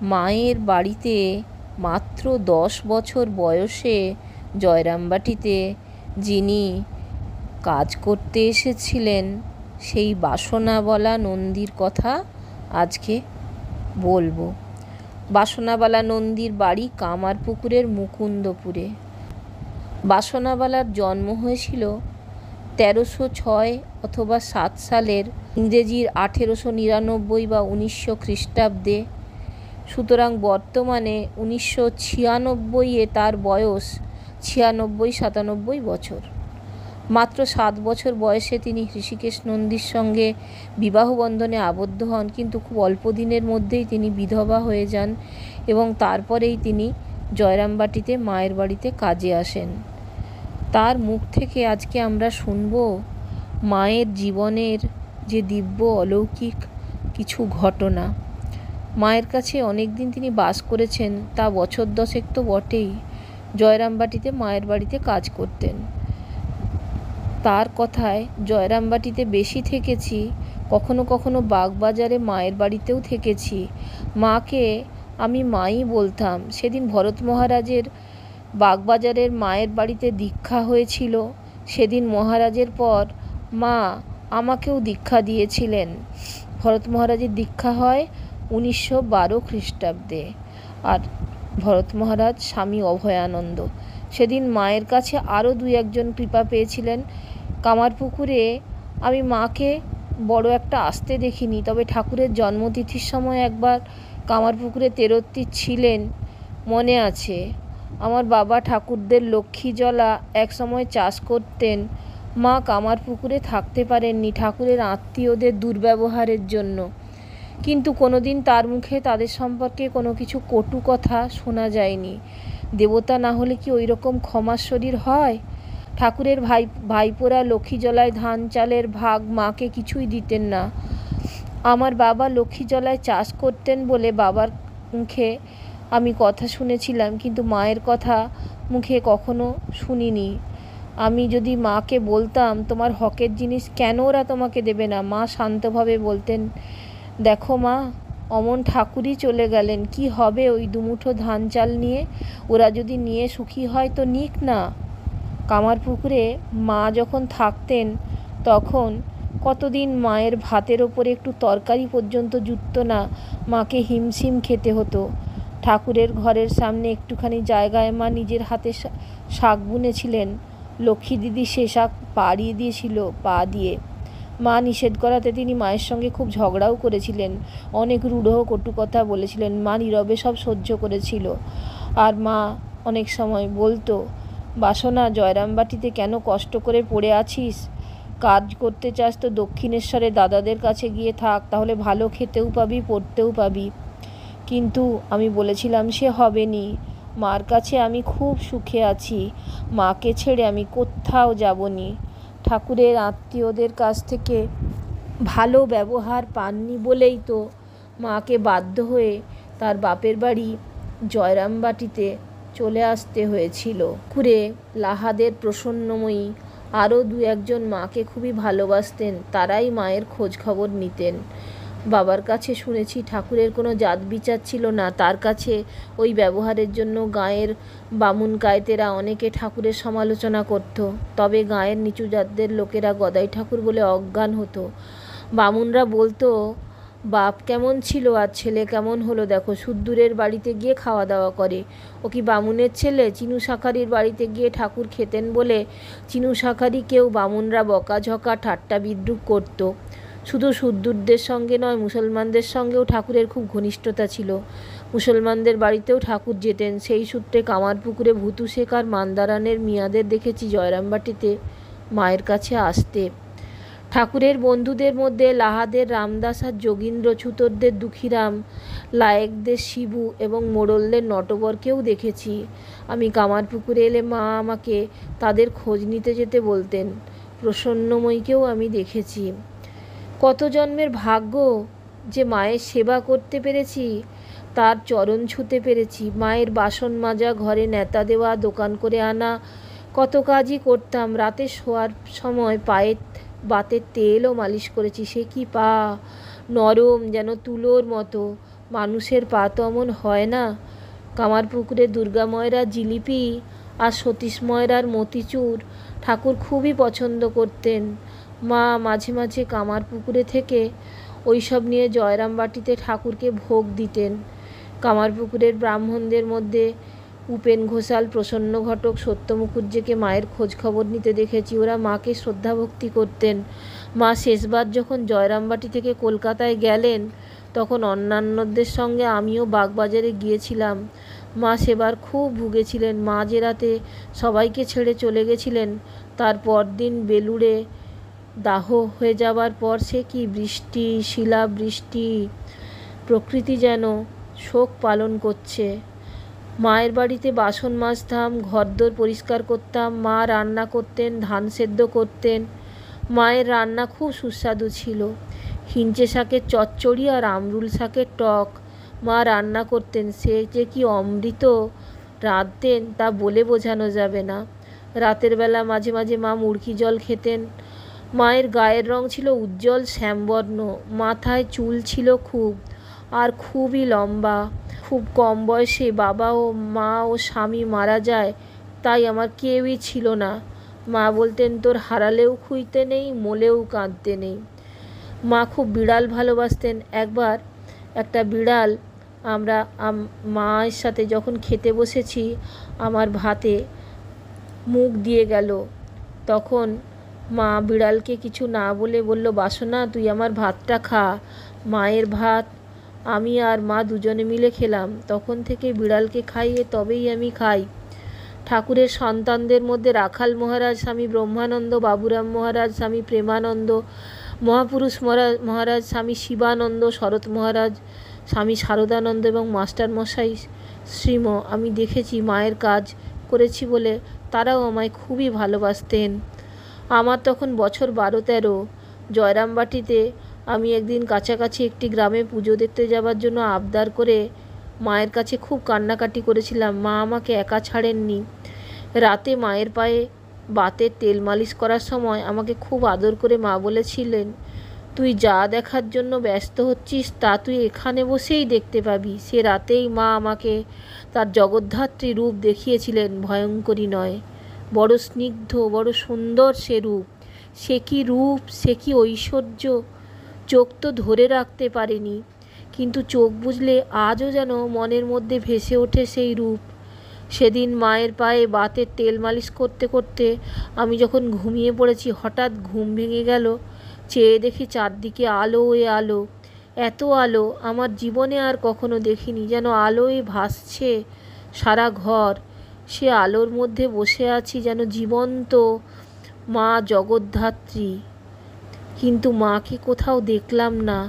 মায়ের বাড়িতে মাত্র 10 বছর বয়সে জয়রামবাটিতে যিনি কাজ করতে এসেছিলেন সেই বাসনাবালা নন্দীর কথা আজকে বলবো। বাসনাবালা নন্দীর বাড়ি কামারপুকুরের মুকুন্দপুরে। বাসনাবালার জন্ম হয়েছিল 1306 অথবা 7 সালের ইংরেজির 1899 বা 1900 খ্রিস্টাব্দে। সুতরাং বর্তমানে 1996-এ তার বয়স 96-97 বছর। মাত্র 7 বছর বয়সে তিনি ঋষিকেশ নন্দীর সঙ্গে বিবাহ বন্ধনে আবদ্ধ হন, কিন্তু খুব অল্প দিনের মধ্যেই তিনি বিধবা হয়ে যান এবং তারপরেই তিনি জয়রামবাটিতে মায়ের বাড়িতে কাজে আসেন। তার মুখ থেকে আজকে আমরা শুনব মায়ের জীবনের যে দিব্য অলৌকিক কিছু ঘটনা। মায়ের কাছে অনেক দিন তিনি বাস করেছেন, তা বছর 10 তো বটেই। জয়রামবাটিতে মায়ের বাড়িতে কাজ করতেন। তার কথায় জয়রামবাটিতে বেশি থেকেছি, কখনো কখনো বাগবাজারে মায়ের বাড়িতেও থেকেছি। মাকে আমি মাই বলতাম। সেদিন ভরত মহারাজের বাগবাজারের মায়ের বাড়িতে দীক্ষা হয়েছিল। সেদিন মহারাজের পর মা আমাকেও দীক্ষা দিয়েছিলেন। ভরত মহারাজের দীক্ষা হয় 1912 খ্রিস্টাব্দে, আর ভরত মহারাজ স্বামী অভয়ানন্দ। সেদিন মায়ের কাছে আরও 2-1 কৃপা পেয়েছিলেন। কামারপুকুরে আমি মাকে বড় একটা আসতে দেখিনি, তবে ঠাকুরের জন্মতিথির সময় একবার কামারপুকুরে তেরত্তি ছিলেন মনে আছে। আমার বাবা ঠাকুরদের লক্ষ্মীজলা এক সময় চাষ করতেন। মা কামারপুকুরে থাকতে পারেননি ঠাকুরের আত্মীয়দের দুর্ব্যবহারের জন্য, কিন্তু কোনোদিন তার মুখে তাদের সম্পর্কে কোনো কিছু কটু কথা শোনা যায়নি। দেবতা না হলে কি ওই রকম ক্ষমার শরীর হয়? ঠাকুরের ভাইপোরা লক্ষ্মীজলায় ধান চালের ভাগ মাকে কিছুই দিতেন না। আমার বাবা লক্ষ্মীজলায় চাষ করতেন বলে বাবার মুখে আমি কথা শুনেছিলাম, কিন্তু মায়ের কথা মুখে কখনো শুনিনি। আমি যদি মাকে বলতাম তোমার হকের জিনিস কেন ওরা তোমাকে দেবে না, মা শান্তভাবে বলতেন, দেখো মা, অমন ঠাকুরই চলে গেলেন, কি হবে ওই দুমুঠো ধান চাল নিয়ে? ওরা যদি নিয়ে সুখী হয় তো নিক না। কামারপুকুরে মা যখন থাকতেন তখন কতদিন মায়ের ভাতের ওপরে একটু তরকারি পর্যন্ত জুটত না, মাকে হিমশিম খেতে হতো। ঠাকুরের ঘরের সামনে একটুখানি জায়গায় মা নিজের হাতে শাক বুনেছিলেন। লক্ষ্মী দিদি সে শাক পাড়িয়ে দিয়েছিল পা দিয়ে। মা নিষেধ করাতে তিনি মায়ের সঙ্গে খুব ঝগড়াও করেছিলেন, অনেক রূঢ় কটু কথা বলেছিলেন। মা নীরবে সব সহ্য করেছিল। আর মা অনেক সময় বলতো, বাসনা, জয়রামবাটিতে কেন কষ্ট করে পড়ে আছিস? কাজ করতে চাস তো দক্ষিণেশ্বরে দাদাদের কাছে গিয়ে থাক, তাহলে ভালো খেতেও পাবি, পড়তেও পাবি। কিন্তু আমি বলেছিলাম সে হবে নি। মার কাছে আমি খুব সুখে আছি, মাকে ছেড়ে আমি কোথাও যাব নি। ঠাকুরের আত্মীয়দের কাছ থেকে ভালো ব্যবহার পাননি বলেই তো মাকে বাধ্য হয়ে তার বাপের বাড়ি জয়রামবাটিতে চলে আসতে হয়েছিল। পুকুরে লাহাদের প্রসন্নময়ী আরও 2-1 মাকে খুবই ভালোবাসতেন, তারাই মায়ের খোঁজ খবর নিতেন। বাবার কাছে শুনেছি ঠাকুরের কোনো জাত বিচার ছিল না, তার কাছে ওই ব্যবহারের জন্য গাঁয়ের বামুন কায়েতেরা অনেকে ঠাকুরের সমালোচনা করত। তবে গাঁয়ের নিচু জাতদের লোকেরা গদাই ঠাকুর বলে অজ্ঞান হতো। বামুনরা বলতো, বাপ কেমন ছিল আর ছেলে কেমন হলো দেখো, সুদ্দূরের বাড়িতে গিয়ে খাওয়া দাওয়া করে, ও কি বামুনের ছেলে? চিনু শাঁখারির বাড়িতে গিয়ে ঠাকুর খেতেন বলে চিনু শাঁখারিকেও বামুনরা বকাঝকা ঠাট্টা বিদ্রূপ করত। শুধু সুদ্দূরদের সঙ্গে নয়, মুসলমানদের সঙ্গেও ঠাকুরের খুব ঘনিষ্ঠতা ছিল। মুসলমানদের বাড়িতেও ঠাকুর যেতেন। সেই সূত্রে কামারপুকুরে ভূতু শেখ আর মান্দারানের মিয়াদের দেখেছি জয়রামবাটিতে মায়ের কাছে আসতে। ঠাকুরের বন্ধুদের মধ্যে লাহাদের রামদাস আর যোগীন্দ্র, ছুতরদের দুঃখীরাম, লায়েকদের শিবু এবং মোড়লদের নটবরকেও দেখেছি। আমি কামারপুকুরে এলে মা আমাকে তাদের খোঁজ নিতে যেতে বলতেন। প্রসন্নময়ীকেও আমি দেখেছি। কত জন্মের ভাগ্য যে মায়ের সেবা করতে পেরেছি, তার চরণ ছুঁতে পেরেছি। মায়ের বাসন মাজা, ঘরে নেতা দেওয়া, দোকান করে আনা, কত কাজই করতাম। রাতে শোয়ার সময় পায়ে বাতের তেলও মালিশ করেছি। সে কি পা, নরম যেন তুলোর মতো। মানুষের পা তো অমন হয় না। কামারপুকুরে দুর্গা ময়রার জিলিপি আর সতীশ ময়রার মতিচুর ঠাকুর খুবই পছন্দ করতেন। মা মাঝে মাঝে কামারপুকুরে থেকে ওইসব নিয়ে জয়রামবাটিতে ঠাকুরকে ভোগ দিতেন। কামারপুকুরের ব্রাহ্মণদের মধ্যে উপেন ঘোষাল, প্রসন্ন ঘটক, সত্য মুখুজ্জেকে মায়ের খোঁজ খবর নিতে দেখেছি। ওরা মাকে শ্রদ্ধা ভক্তি করতেন। মা শেষবার যখন জয়রামবাটি থেকে কলকাতায় গেলেন তখন অন্যান্যদের সঙ্গে আমিও বাগবাজারে গিয়েছিলাম। মা সেবার খুব ভুগেছিলেন। মা যে রাতে সবাইকে ছেড়ে চলে গেছিলেন তার পরদিন বেলুড়ে দাহ হয়ে যাবার পর সে কি বৃষ্টি, শিলাবৃষ্টি, প্রকৃতি যেন শোক পালন করছে। মায়ের বাড়িতে বাসন মাজতাম, ঘরদোর পরিষ্কার করতাম। মা রান্না করতেন, ধান সেদ্ধ করতেন। মায়ের রান্না খুব সুস্বাদু ছিল। হিঞ্চে শাকের চচ্চড়ি আর আমরুল শাকের টক মা রান্না করতেন। সে যে কি অমৃত রাঁধতেন তা বলে বোঝানো যাবে না। রাতের বেলা মাঝে মাঝে মা মুড়কি জল খেতেন। মায়ের গায়ের রং ছিল উজ্জ্বল শ্যামবর্ণ, মাথায় চুল ছিল খুব, আর খুবই লম্বা। খুব কম বয়সে বাবা ও মা ও স্বামী মারা যায়, তাই আমার কেউই ছিল না। মা বলতেন, তোর হারালেও খুইতে নেই, মলেও কাঁদতে নেই। মা খুব বিড়াল ভালোবাসতেন। একবার একটা বিড়াল আমরা মায়ের সাথে যখন খেতে বসেছি আমার ভাতে মুখ দিয়ে গেল, তখন মা বিড়ালকে কিছু না বলে বলল, বাসনা তুই আমার ভাতটা খা। মায়ের ভাত আমি আর মা দুজনে মিলে খেলাম। তখন থেকে বিড়ালকে খাইয়ে তবেই আমি খাই। ঠাকুরের সন্তানদের মধ্যে রাখাল মহারাজ স্বামী ব্রহ্মানন্দ, বাবুরাম মহারাজ স্বামী প্রেমানন্দ, মহাপুরুষ মহারাজ স্বামী শিবানন্দ, শরৎ মহারাজ স্বামী শারদানন্দ এবং মাস্টার মশাই শ্রীম আমি দেখেছি মায়ের কাজ করেছি বলে তারাও আমায় খুবই ভালোবাসতেন। আমার তখন বছর 12-13। জয়রামবাটিতে আমি একদিন কাছাকাছি একটি গ্রামে পুজো দেখতে যাবার জন্য আবদার করে মায়ের কাছে খুব কান্নাকাটি করেছিলাম। মা আমাকে একা ছাড়েননি। রাতে মায়ের পায়ে বাতের তেল মালিশ করার সময় আমাকে খুব আদর করে মা বলেছিলেন, তুই যা দেখার জন্য ব্যস্ত হচ্ছিস তা তুই এখানে বসেই দেখতে পাবি। সে রাতেই মা আমাকে তার জগদ্ধাত্রী রূপ দেখিয়েছিলেন। ভয়ঙ্করী নয়, বড় স্নিগ্ধ, বড় সুন্দর সে রূপ। সে কি রূপ, সে কি ঐশ্বর্য! চোখ তো ধরে রাখতে পারেনি, কিন্তু চোখ বুঝলে আজও যেন মনের মধ্যে ভেসে ওঠে সেই রূপ। সেদিন মায়ের পায়ে বাতের তেল মালিশ করতে করতে আমি যখন ঘুমিয়ে পড়েছি, হঠাৎ ঘুম ভেঙে গেল। চেয়ে দেখি চারদিকে আলো এ আলো, এত আলো আমার জীবনে আর কখনো দেখিনি। যেন আলোয় ভাসছে সারা ঘর। সে আলোর মধ্যে বসে আছি যেন জীবন্ত মা জগদ্ধাত্রী, কিন্তু মাকে কোথাও দেখলাম না।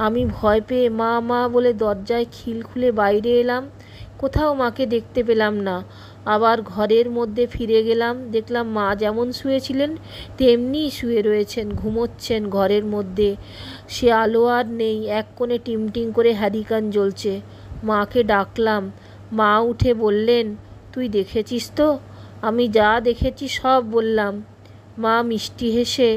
আমি ভয় পেয়ে মা মা বলে দরজায় খিল খুলে বাইরে এলাম। কোথাও মাকে দেখতে পেলাম না। আবার ঘরের মধ্যে ফিরে গেলাম, দেখলাম মা যেমন শুয়েছিলেন তেমনিই শুয়ে রয়েছেন, ঘুমোচ্ছেন ঘরের মধ্যে। সে আলো আর নেই। এক কোণে টিমটিম করে হ্যারিকেন জ্বলছে। মাকে ডাকলাম। মা উঠে বললেন, তুই দেখেছিস তো? আমি যা দেখেছি সব বললাম। মা মিষ্টি হেসে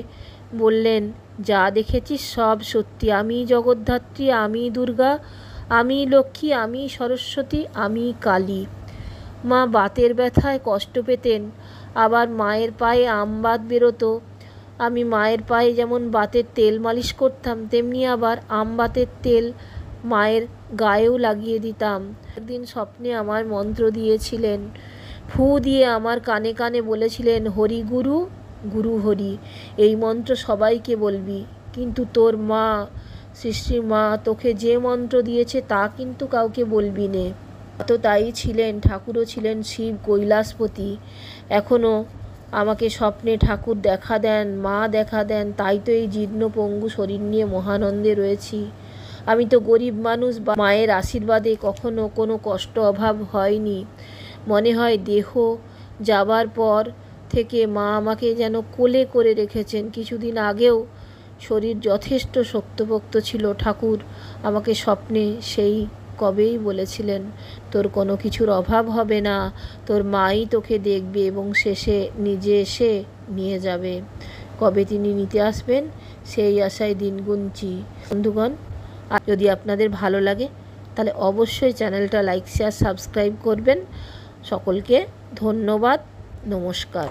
বললেন, যা দেখেছিস সব সত্যি। আমি জগদ্ধাত্রী, আমি দুর্গা, আমি লক্ষ্মী, আমি সরস্বতী, আমি কালী। মা বাতের ব্যথায় কষ্ট পেতেন। আবার মায়ের পায়ে আমবাত বেরোতো। আমি মায়ের পায়ে যেমন বাতের তেল মালিশ করতাম, তেমনি আবার আমবাতের তেল মায়ের গায়েও লাগিয়ে দিতাম। একদিন স্বপ্নে আমার মন্ত্র দিয়েছিলেন। ফু দিয়ে আমার কানে কানে বলেছিলেন, হরি গুরু, গুরু হরি, এই মন্ত্র সবাইকে বলবি, কিন্তু তোর মা, শ্রী মা তোকে যে মন্ত্র দিয়েছে তা কিন্তু কাউকে বলবি নে। তো তাই ছিলেন। ঠাকুরও ছিলেন শিব কৈলাসপতি। এখনও আমাকে স্বপ্নে ঠাকুর দেখা দেন, মা দেখা দেন। তাই তো এই জীর্ণ পঙ্গু শরীর নিয়ে মহানন্দে রয়েছি। আমি তো গরিব মানুষ, মায়ের আশীর্বাদে কখনো কোনো কষ্ট অভাব হয়নি। মনে হয় দেহ যাবার পর থেকে মা আমাকে যেন কোলে করে রেখেছেন। কিছুদিন আগেও শরীর যথেষ্ট শক্তপোক্ত ছিল। ঠাকুর আমাকে স্বপ্নে সেই কবেই বলেছিলেন, তোর কোনো কিছুর অভাব হবে না, তোর মাই তোকে দেখবে এবং শেষে নিজে এসে নিয়ে যাবে। কবে তিনি নিতে আসবেন সেই আশায় দিন গুনছি। বন্ধুগণ, আর যদি আপনাদের ভালো লাগে তাহলে অবশ্যই চ্যানেলটা লাইক শেয়ার সাবস্ক্রাইব করবেন। সকলকে ধন্যবাদ, নমস্কার।